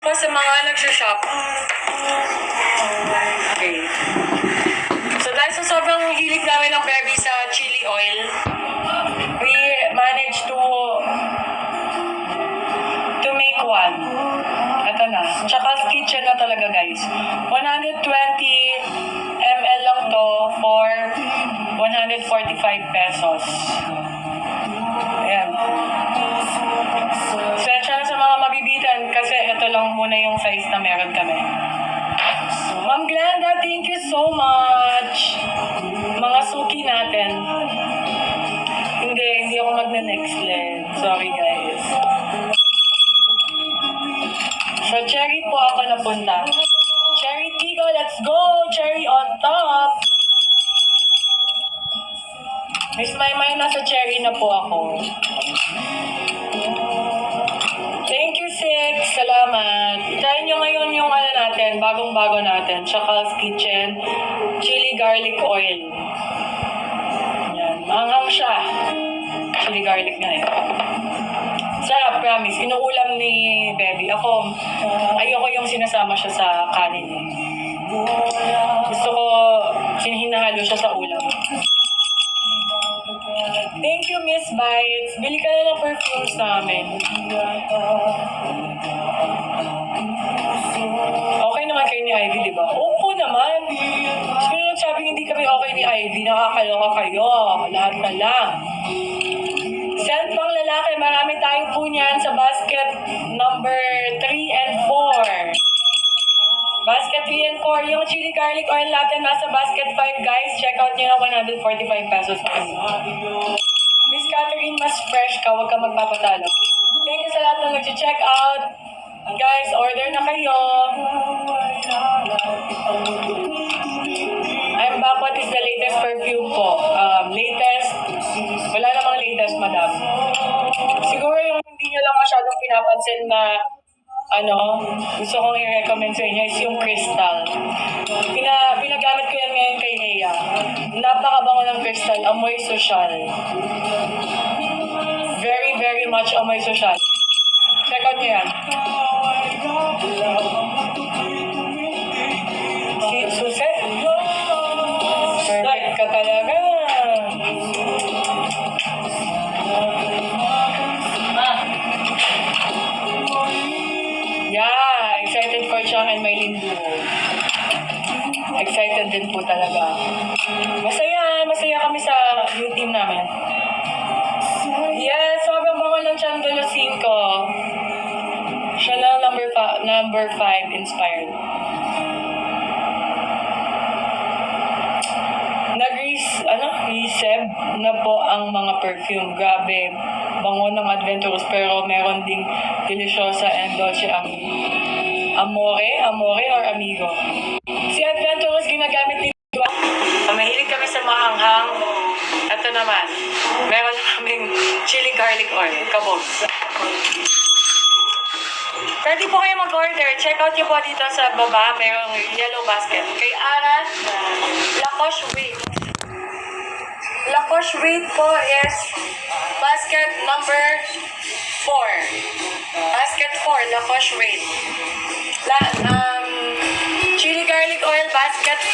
Po sa mga nagsushop. Okay. So dahil sa sobrang hilig namin ng Bebby sa chili oil, we managed to make one. Ito na. Chaka's Kitchen na talaga, guys. 120 ml lang to for 145 pesos. Ayan. Sensya na sa mga mabibitan kasi ito lang muna yung size na meron kami. Ma'am Glenda, thank you so much. Mga suki natin. Hindi ako magne-next led. Sorry, guys. So, Cherry po ako napunta. Cherry Tigo, let's go! Cherry on top! Miss Maymay, nasa Cherry na po ako. Thank you, Six. Salamat. Try nyo ngayon yung natin, bagong-bago natin. Chaka's Kitchen Chili Garlic Oil. Yan. Maanghang siya. Chili garlic nga eh. Sarap, promise. Inuulam ni Bebby. Ayoko yung sinasama siya sa kanin eh. Gusto ko hinahalo siya sa ulam. Thank you, Miss Bites. Bili ka na ng perfumes namin. Okay naman kayo ni Ivy, di ba? Oo naman. Sino nagsabing hindi kami okay ni Ivy? Nakakaloka kayo. Lahat na lang. Scent pang lalaki. Marami tayo po niyan sa basket number 3 and 4. Basket 3 and 4. Yung chili garlic oil natin nasa basket 5, guys. Check out nyo na 145 pesos. Miss Catherine, mas fresh ka. Huwag ka magpapatalo. Thank you sa lahat na nag-check out. Guys, order na kayo. I'm back. What is the latest perfume po? Latest? Wala namang latest, madam. Siguro yung hindi nyo lang masyadong pinapansin na gusto kong i-recommend sa inyo is yung Crystal. Pinagamit ko yan ngayon kay Nea. Napakabango ng Crystal. Amoy social. Very, very much amoy social. Check out nyo yan. Si Suse. Perfect ka talaga. Yeah, excited for Chang and Maylin Duo. Excited din po talaga. Masaya kami sa new team namin. Yes, sobrang bango ng Chandolo 5. Siya na number 5 inspired. Receb na po ang mga perfume. Grabe, bango ng Adventurous pero meron ding deliciosa and dolce amore or amigo. Si Adventurous ginagamit ni mahilig kami sa maanghang. Ito naman, meron kaming chili garlic oil, kabog. Pwede po kayo mag-order. Check out nyo po dito sa baba. Merong yellow basket. Kay Aran, Lacoste Wait. Lacoste Wait po is basket number 4. Basket 4, Lacoste Wait. Chili garlic oil, basket 5.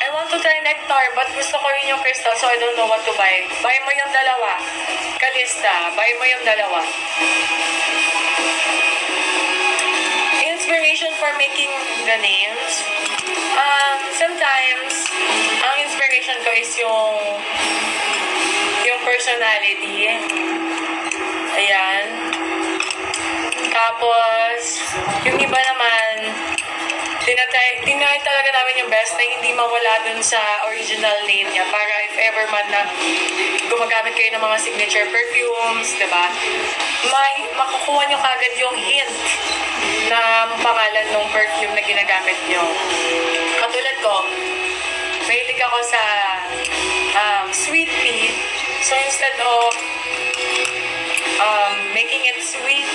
I want to try Nectar, but gusto ko rin yung Crystal, so I don't know what to buy. Buy mo yung dalawa. Kalista, buy mo yung dalawa. Inspiration for making the names. Sometimes, ang inspiration ko is yung personality. Ayan. Tapos, yung iba naman, tinry talaga namin yung best na hindi mawala dun sa original name niya para if ever man na gumagamit kayo ng mga signature perfumes, diba? Makukuha nyo kagad yung hint na pangalan ng perfume na ginagamit nyo. Katulad ko, mahilig ako sa sweet pea. So instead of making it sweet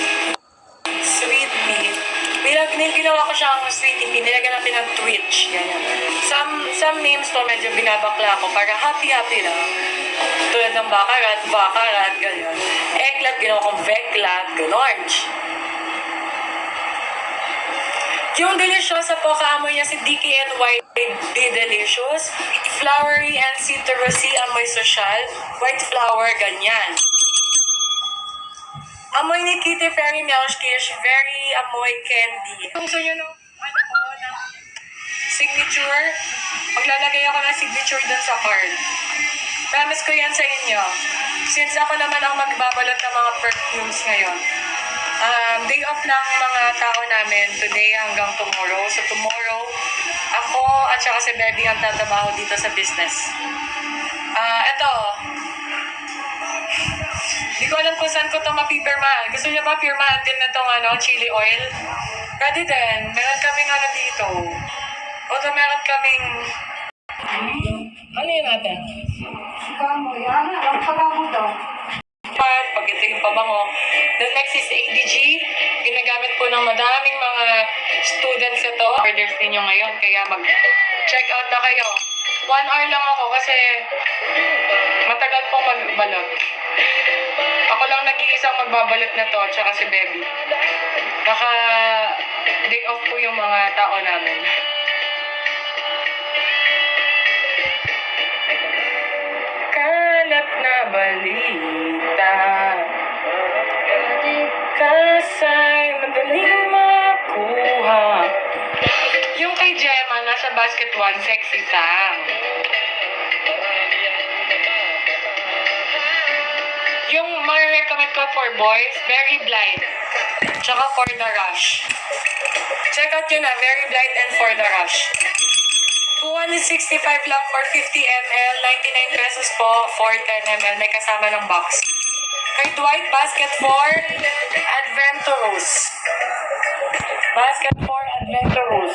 pea, ginawa ko siyang sweet pea, nilagyan natin ng twitch. Ganyan. Some names to medyo binabakla ko para happy lang. Tulad ng bakarat, ganyan. Eklat, ginawa kong veklat, ganon. Yung deliciosa po, kaamoy niya si DKNY Delicious. Flowery and citrusy, amoy social. White flower, ganyan. Amoy ni Kitty Fairy Melchkish, very amoy candy. Kung gusto nyo ng, ng signature, maglalagay ako ng signature dun sa card. Promise ko yan sa inyo. Since ako naman ang magbabalot ng mga perfumes ngayon. Day off ng mga tao namin today hanggang tomorrow. So tomorrow, ako at saka si Baby ang tatabaho dito sa business. Eto. Hindi ko alam kung saan ko ito mapipirmahan. Gusto niyo ba pirmahan din na itong chili oil? Pwede din. Meron kaming dito. Although meron kaming... Ano yun natin? Kamo, yan. Ang pagamo daw. Pag ito yung pabango. The next is ADG. Ginagamit po ng madaming mga students ito. Orders ninyo ngayon, kaya mag-check out na kayo. 1 hour lang ako kasi matagal po magbalot. Ako lang nag-iisang magbabalot na to, tsaka si Baby. Naka day off po yung mga tao namin. Kalat na balita, kasay madaling makuha. Yung kay Gemma, nasa basket 1, sexy tang. Yung recommend ko for boys, Very Blind. Tsaka For the Rush. Check out yun Very Blind and For the Rush. 265 lang for 50 ml, 99 pesos po for 10 ml. May kasama ng box. Kay Dwight, basket for Adventurous. Basket for Adventurous.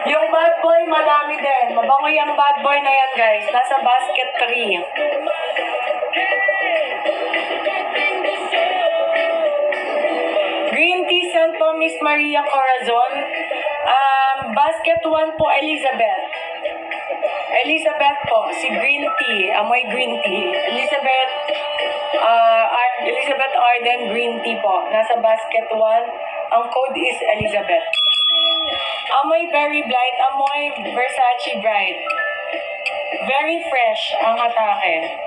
Yung bad boy, madami din. Mabango yung bad boy na yan, guys. Nasa basket 3. Green tea scent po, Miss Maria Corazon. Basket 1 po, Elizabeth. Elizabeth po, si green tea. Amoy green tea. Elizabeth Arden green tea po. Nasa basket 1. Ang code is Elizabeth. Amoy Very Bright. Amoy Versace Bright. Very fresh ang atake.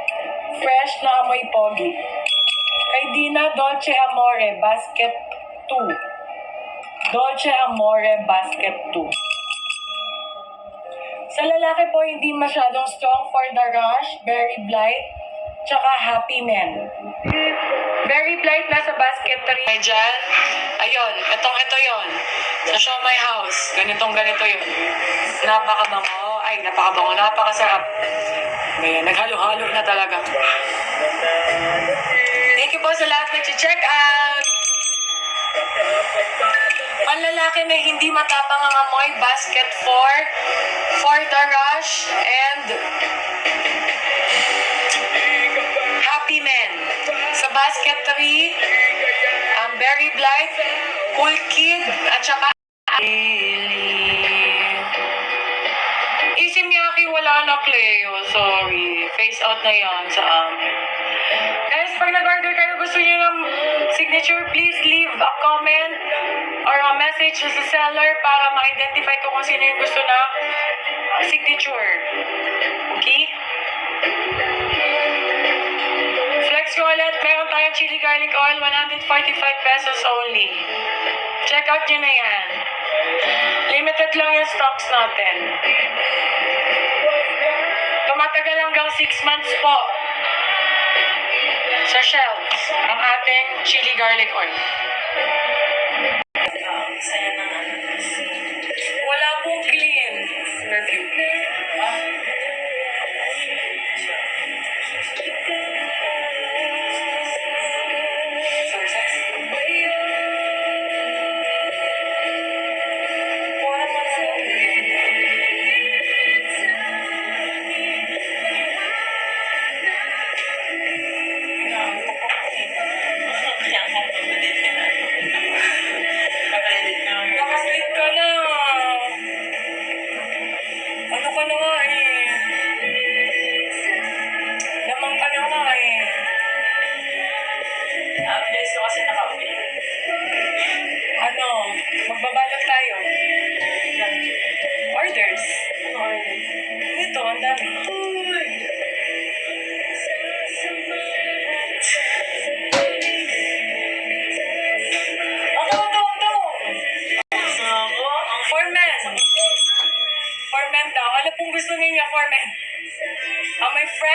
Fresh na amoy pogi. Kay Dina, Dolce Amore, basket 2. Dolce Amore, basket 2. Sa lalaki po, hindi masyadong strong. For the Rush, Very Blight, tsaka Happy Men. Very Blight, nasa basket 3. Ay, dyan. Ayun, ito yon. Sa Show My House, ganito yun. Napakabango. Ay, napakabango. Napakasarap. Ngayon, naghalo-halo na talaga. Thank you po sa lahat na check out. Panlalaki na hindi matapang ang amoy, basket 4, For the Rush, and Happy Men. Sa basket 3, Very Blight, Cool Kid, at saka Easy Miyaki, wala na Cleo. Sorry. Face out na yan sa amin. Guys, pag nag-order kayo, gusto niyo ng signature, please leave a comment or a message sa seller para ma-identify ko kung sino yung gusto ng signature. Okay? Flex ko ulit. Meron tayong chili garlic oil, 145 pesos only. Check out nyo na yan. Limited lang yung stocks natin. Tumatagal hanggang 6 months po sa shelves ang ating chili garlic oil. Wala pong clean perfume.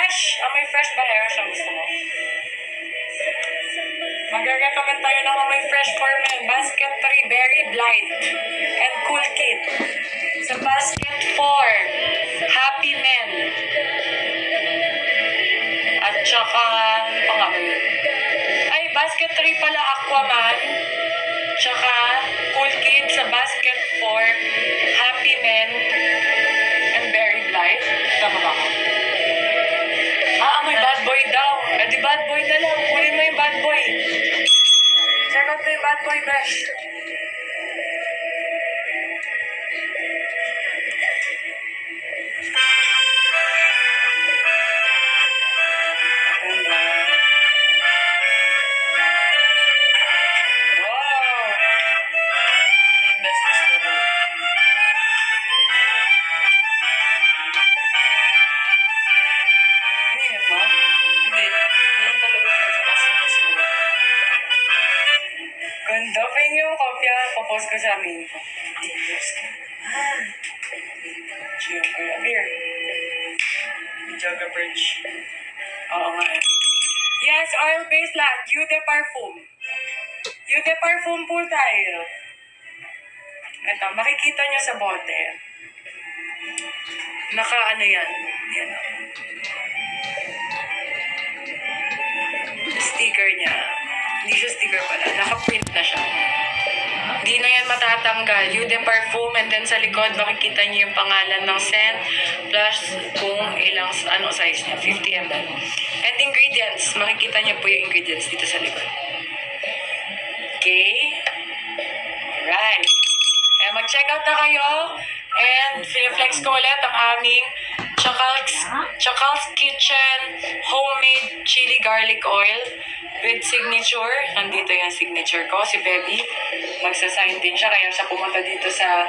fresh. Amoy fresh ba hair siya gusto mo? Mag-recommend tayo ng amoy fresh for men. Basket 3, Berry Blight and Cool Kid. Sa basket 4, Happy Men. At saka, ano pa nga ba yun? Ay, basket 3 pala, Aquaman. Tsaka, Cool Kid sa basket 4, Happy Men and Berry Blight. Tama ba ako? Amoy bad boy daw. Eh di bad boy na lang. Kunin mo yung bad boy. Check out mo yung bad boy, Besh. Wow! Best gusto ko. Init mo? Hindi. Yan talaga siya sa kasi mas mo. Ganda. Pahingin yung kopya. Papost ko sa amin. Chill. Kuya, beer. Jogga Bridge. Oo nga eh. Yes, oil-based lahat. Eau de Parfum. Eau de Parfum po tayo. Ito, makikita nyo sa bote. Naka-ano yan. Yan. Sticker niya. Hindi siya sticker pala. Naka-print na siya. Hindi na yan matatanggal. Eau de Parfum and then sa likod makikita niyo yung pangalan ng scent plus kung ilang ano size niya. 50 ml. And ingredients. Makikita niyo po yung ingredients dito sa likod. Okay? Alright. Eh, mag-check out na kayo. And flex ko ulit ang aming Chacal's Kitchen homemade chili garlic oil with signature. Nandito yung signature ko, si Bebby. Magsasign din siya, kaya siya pumunta dito sa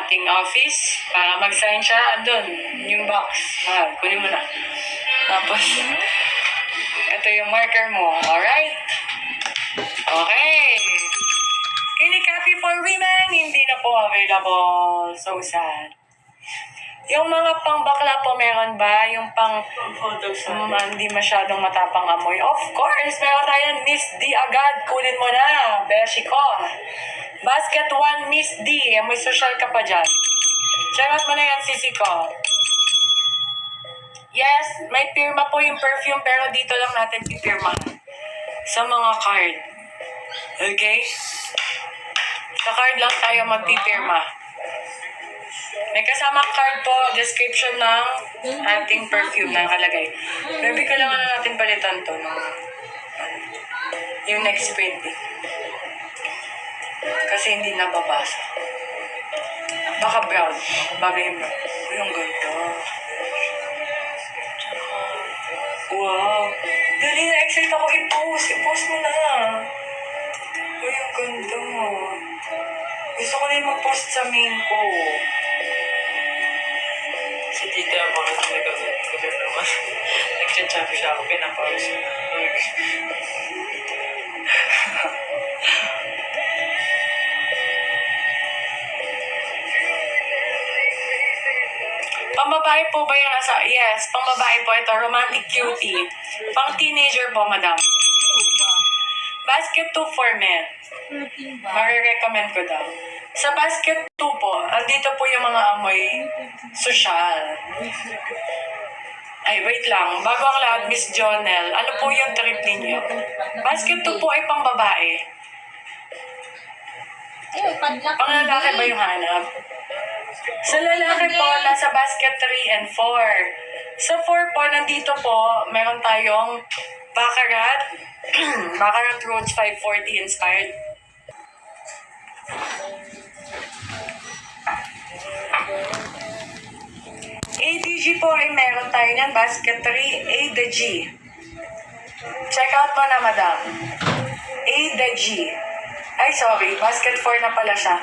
ating office para mag-sign siya. Andun, yung box. Kunin mo na. Tapos, ito yung marker mo. Alright? Okay. Clinic Happy for Women, hindi na po available. So sad. Yung mga pang-bakla po, meron ba? Yung hindi masyadong matapang amoy. Of course, meron tayo Miss D agad. Kunin mo na, beshi ko. Basket 1, Miss D. May social ka pa dyan. Check out mo na yan, sisi ko. Yes, may pirma po yung perfume, pero dito lang natin pipirma. Sa mga card. Okay? Sa card lang tayo magpipirma. May kasamang card po, description ng ating perfume na nakalagay. Maybe kailangan na natin palitan to. Yung next printing. Kasi hindi nababasa. Baka brown. Bagay yung brown. Yung ganda. Wow. Dali na excited ako i-post. I-post mo na. Yung ganda mo. Gusto ko rin mag-post sa main ko. Si Tita ako kasi nag-video naman. Nag-chat siya ako, pinapawis na. Pambabae po ba yung nasa? Yes, pambabae po ito. Romantic cutie. Pang teenager po, madam. Basket 2 for men. Marirecommend ko daw. Sa basket 2 po, andito po yung mga amoy social. Ay, wait lang. Bago ang lahat, Miss Jonel, ano po yung trip ninyo? Basket 2 po ay pang babae. Pang lalaki ba yung hanap? Sa lalaki po, nasa basket 3 and 4. Sa 4 po, nandito po, meron tayong Baccarat, Baccarat Rhodes 540 inspired. ADG po ay meron tayo niyan, basket 3, A the G. Check out mo na, madam. A the G. Ay, sorry, basket 4 na pala siya.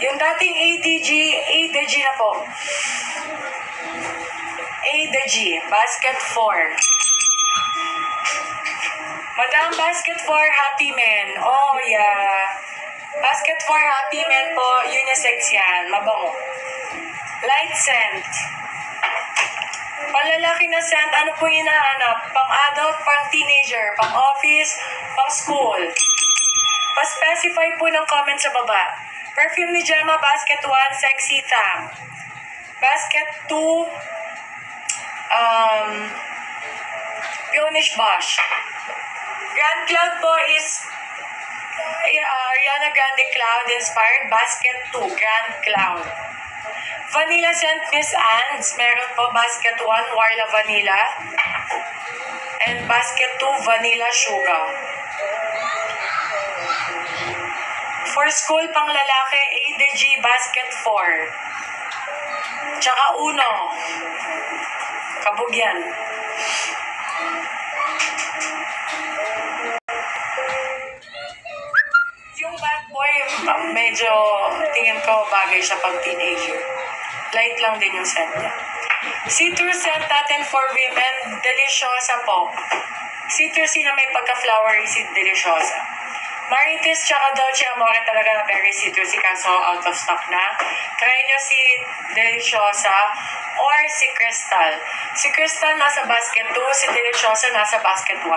Yung dating ADG, A the G na po. A the G, basket 4. Madam, basket 4, Happy Men. Oh, yeah. Basket 4, Happy Men po, unisex yan. Mabango. Light scent. Panlalaki na scent, ano po yung hinahanap? Pang-adult, pang-teenager, pang-office, pang-school. Pa-specify po ng comment sa baba. Perfume ni Gemma, Basket 1, Sexy Tam. Basket 2, Peonish Bosch. Grand Cloud po is Ariana Grande Cloud inspired. Basket 2, Grand Cloud. Vanilla scent Miss Anne's. Meron po Basket 1, Warla Vanilla. And Basket 2, Vanilla Sugar. For school, pang lalaki, A de G, Basket 4. Tsaka Uno. Kabog yan. Yung bad boy, medyo tingin ko bagay siya pag teenager. Light lang din yung scent niya. Citrus scent natin for women, Deliciosa po. Citrusy na may pagka-flowery si Deliciosa. Marites tsaka Dolce Amore talaga na very citrusy kaso out of stock na. Try nyo si Deliciosa or si Crystal. Si Crystal nasa basket 2, si Deliciosa nasa basket 1.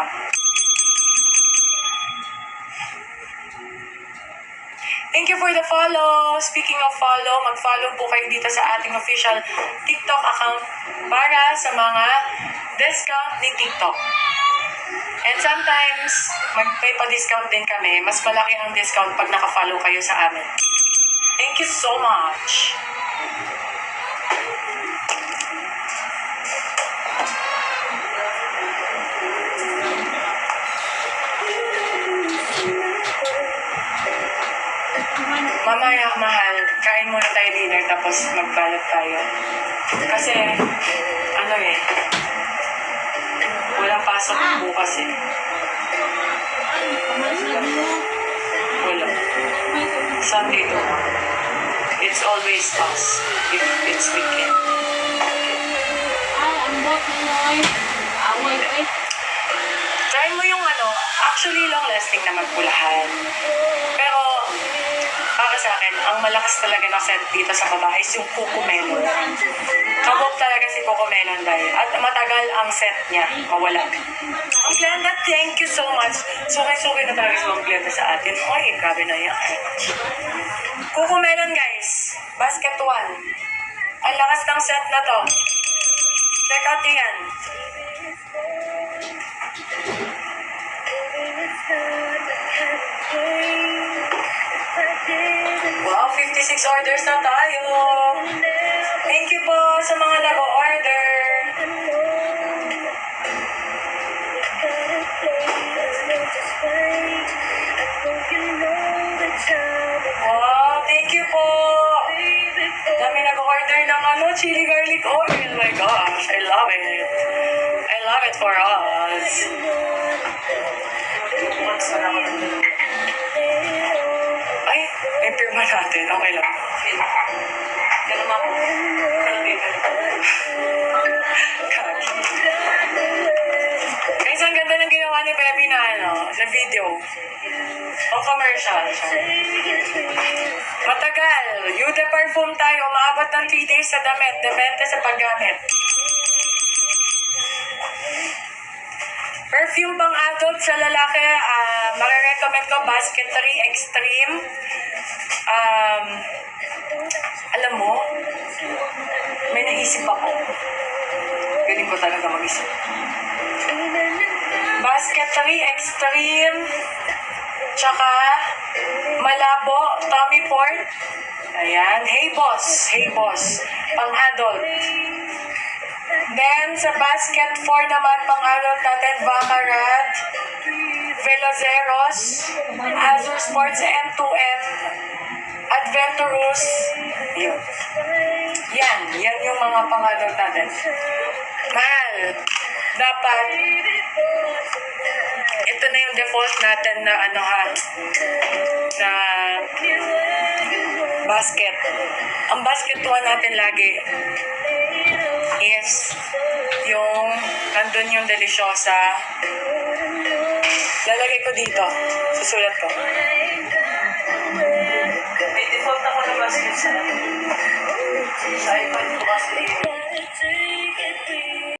Thank you for the follow. Speaking of follow, mag-follow po kayo dito sa ating official TikTok account para sa mga discount ni TikTok. And sometimes, mag-pay pa discount din kami. Mas malaki ang discount pag naka-follow kayo sa amin. Thank you so much. Mamaya, mahal, kain muna tayo dinner tapos magbalot tayo. Kasi, walang pasok bukas eh. Wala. Sunday to. It's always us if it's weekend. Try mo yung actually long lasting na magpulahan. Pero, para sa akin, ang malakas talaga na scent dito sa babae is yung Cocomelon. Kabog talaga si Cocomelon dahil. At matagal ang scent niya, mawala. Ang Glenda, thank you so much. Suki-suki na talaga si Glenda sa atin. Ay, grabe na yan. Cocomelon guys, basket 1. Ang lakas ng scent na to. Check out yan. Wow, 56 orders na tayo. Thank you po sa mga nag-order. Wow, thank you po. Dami nag-order ng chili garlic oil. Oh my gosh, I love it. I love it for us. Ay, may pirma natin. Okay lang. Ganun ako. Guys, ang ganda ng ginawa ni Bebe na na video. O commercial. Matagal. Yude perfume tayo. Maabot ng 3 days sa damit. Depende sa paggamit. Perfume pang adult sa lalaki, marirecommend ko Basket 3 Extreme. Alam mo, may naisip ako. Galing ko talaga mag-isip. Basket 3 Extreme, tsaka Malabo, Tommy Ford. Ayan, Hey Boss, pang adult. Then, sa basket 4 naman, pang-adult natin, Baccarat, Veloceros, Azure Sports M2M, Adventurous. Yun. Yan yung mga pang-adult natin. Mahal. Dapat, ito na yung default natin na na basket. Ang basket 1 natin lagi is yung nandun yung Deliciosa. Lalagay ko dito. Susulat ko. May default ako na basket sa iPad ko kasi.